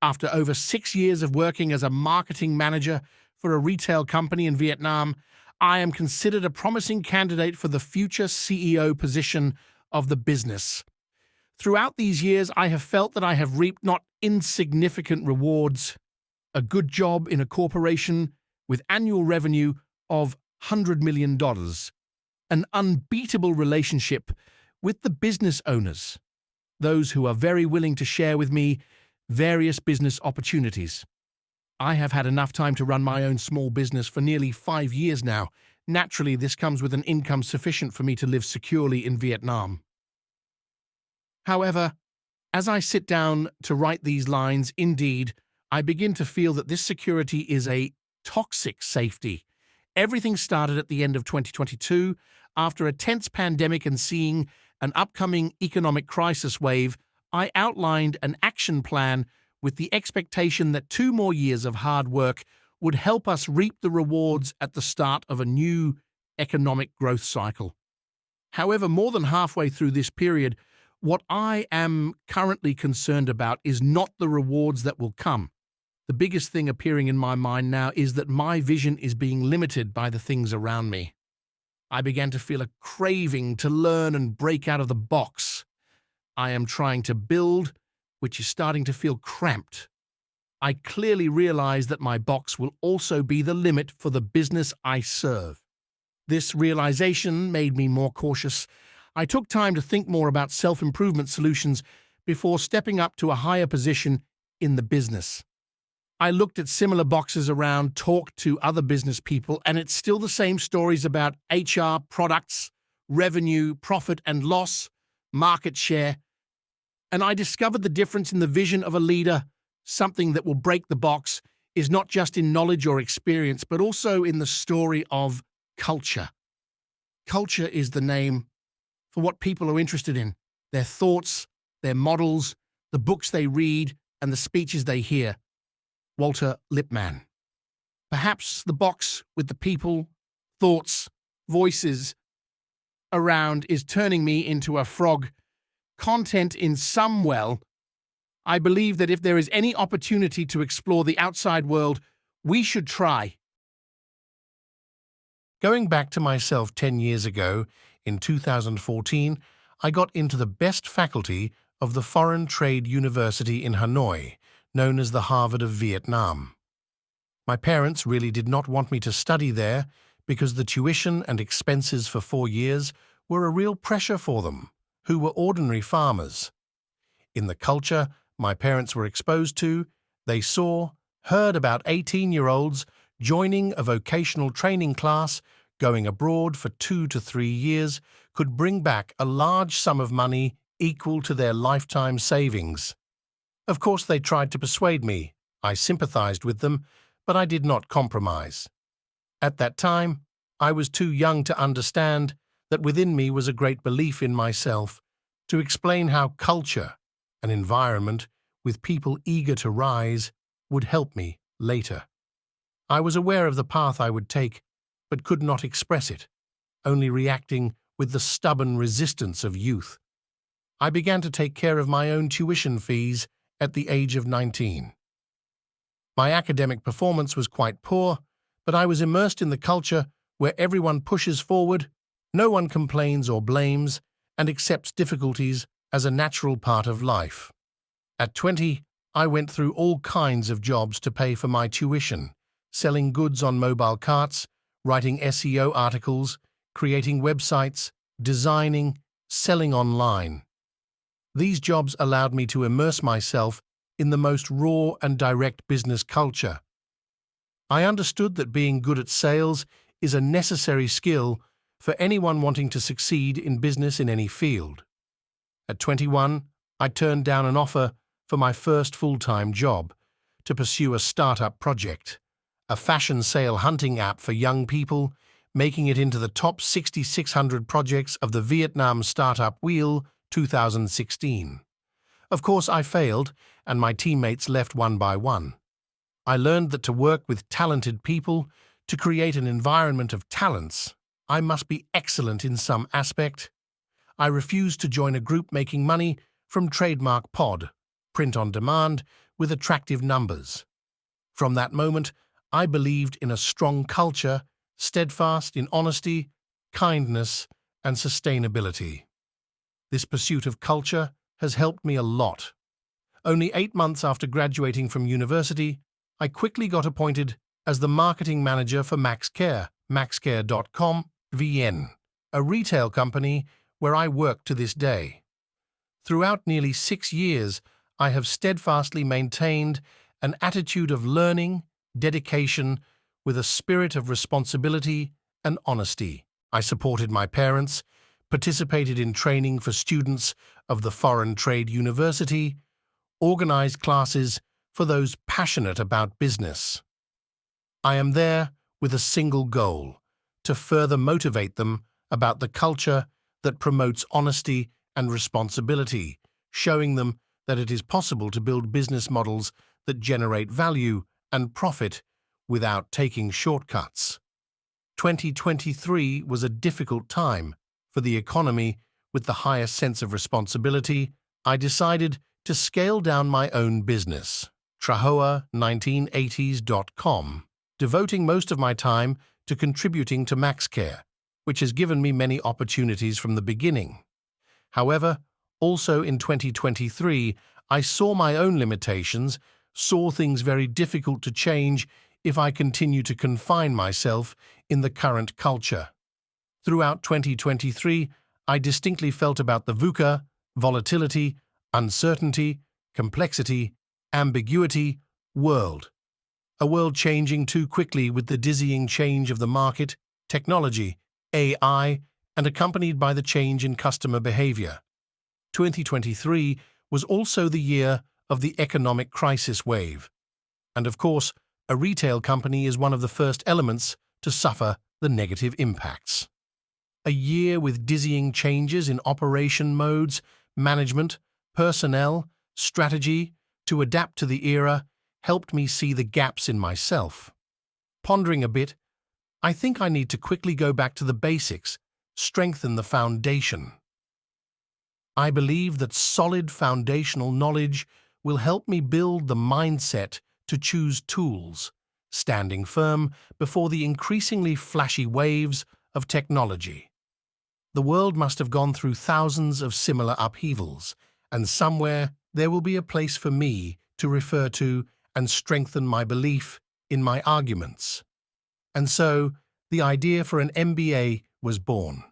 After over 6 years of working as a marketing manager for a retail company in Vietnam, I am considered a promising candidate for the future CEO position of the business. Throughout these years, I have felt that I have reaped not insignificant rewards: a good job in a corporation with annual revenue of $100 million, an unbeatable relationship with the business owners, those who are very willing to share with me various business opportunities. I have had enough time to run my own small business for nearly 5 years now. Naturally, this comes with an income sufficient for me to live securely in Vietnam. However, as I sit down to write these lines, indeed, I begin to feel that this security is a toxic safety. Everything started at the end of 2022, after a tense pandemic and seeing an upcoming economic crisis wave. I outlined an action plan with the expectation that 2 more years of hard work would help us reap the rewards at the start of a new economic growth cycle. However, more than halfway through this period, what I am currently concerned about is not the rewards that will come. The biggest thing appearing in my mind now is that my vision is being limited by the things around me. I began to feel a craving to learn and break out of the box I am trying to build, which is starting to feel cramped. I clearly realize that my box will also be the limit for the business I serve. This realization made me more cautious. I took time to think more about self-improvement solutions before stepping up to a higher position in the business. I looked at similar boxes around, talked to other business people, and it's still the same stories about HR, products, revenue, profit and loss, market share. And I discovered the difference in the vision of a leader. Something that will break the box is not just in knowledge or experience, but also in the story of culture. Culture is the name for what people are interested in: their thoughts, their models, the books they read, and the speeches they hear. Walter Lippmann. Perhaps the box with the people, thoughts, voices around is turning me into a frog. Content in some well. I believe that if there is any opportunity to explore the outside world, we should try. Going back to myself 10 years ago, in 2014, I got into the best faculty of the Foreign Trade University in Hanoi, known as the Harvard of Vietnam. My parents really did not want me to study there because the tuition and expenses for 4 years were a real pressure for them, who were ordinary farmers. In the culture my parents were exposed to, they saw, heard about 18-year-olds joining a vocational training class, going abroad for 2 to 3 years, could bring back a large sum of money equal to their lifetime savings. Of course, they tried to persuade me. I sympathized with them, but I did not compromise. At that time, I was too young to understand that within me was a great belief in myself to explain how culture, an environment with people eager to rise, would help me later. I was aware of the path I would take, but could not express it, only reacting with the stubborn resistance of youth. I began to take care of my own tuition fees at the age of 19. My academic performance was quite poor, but I was immersed in the culture where everyone pushes forward, no one complains or blames, and accepts difficulties as a natural part of life. At 20, I went through all kinds of jobs to pay for my tuition, selling goods on mobile carts, writing SEO articles, creating websites, designing, selling online. These jobs allowed me to immerse myself in the most raw and direct business culture. I understood that being good at sales is a necessary skill for anyone wanting to succeed in business in any field. At 21, I turned down an offer for my first full-time job to pursue a startup project, a fashion sale hunting app for young people, making it into the top 6,600 projects of the Vietnam Startup Wheel 2016. Of course, I failed, and my teammates left one by one. I learned that to work with talented people, to create an environment of talents, I must be excellent in some aspect. I refused to join a group making money from Trademark Pod, print on demand, with attractive numbers. From that moment, I believed in a strong culture, steadfast in honesty, kindness, and sustainability. This pursuit of culture has helped me a lot. Only 8 months after graduating from university, I quickly got appointed as the marketing manager for MaxCare, maxcare.com, VN, a retail company where I work to this day. Throughout nearly 6 years, I have steadfastly maintained an attitude of learning, dedication, with a spirit of responsibility and honesty. I supported my parents, participated in training for students of the Foreign Trade University, organized classes for those passionate about business. I am there with a single goal: to further motivate them about the culture that promotes honesty and responsibility, showing them that it is possible to build business models that generate value and profit without taking shortcuts. 2023 was a difficult time for the economy. With the highest sense of responsibility, I decided to scale down my own business, Trahoa1980s.com, devoting most of my time to contributing to MaxCare, which has given me many opportunities from the beginning. However, also in 2023, I saw my own limitations, saw things very difficult to change if I continue to confine myself in the current culture. Throughout 2023, I distinctly felt about the VUCA, volatility, uncertainty, complexity, ambiguity, world. A world changing too quickly with the dizzying change of the market, technology, AI, and accompanied by the change in customer behavior. 2023 was also the year of the economic crisis wave. And of course, a retail company is one of the first elements to suffer the negative impacts. A year with dizzying changes in operation modes, management, personnel, strategy to adapt to the era helped me see the gaps in myself. Pondering a bit, I think I need to quickly go back to the basics, strengthen the foundation. I believe that solid foundational knowledge will help me build the mindset to choose tools, standing firm before the increasingly flashy waves of technology. The world must have gone through thousands of similar upheavals, and somewhere there will be a place for me to refer to and strengthen my belief in my arguments. And so, the idea for an MBA was born.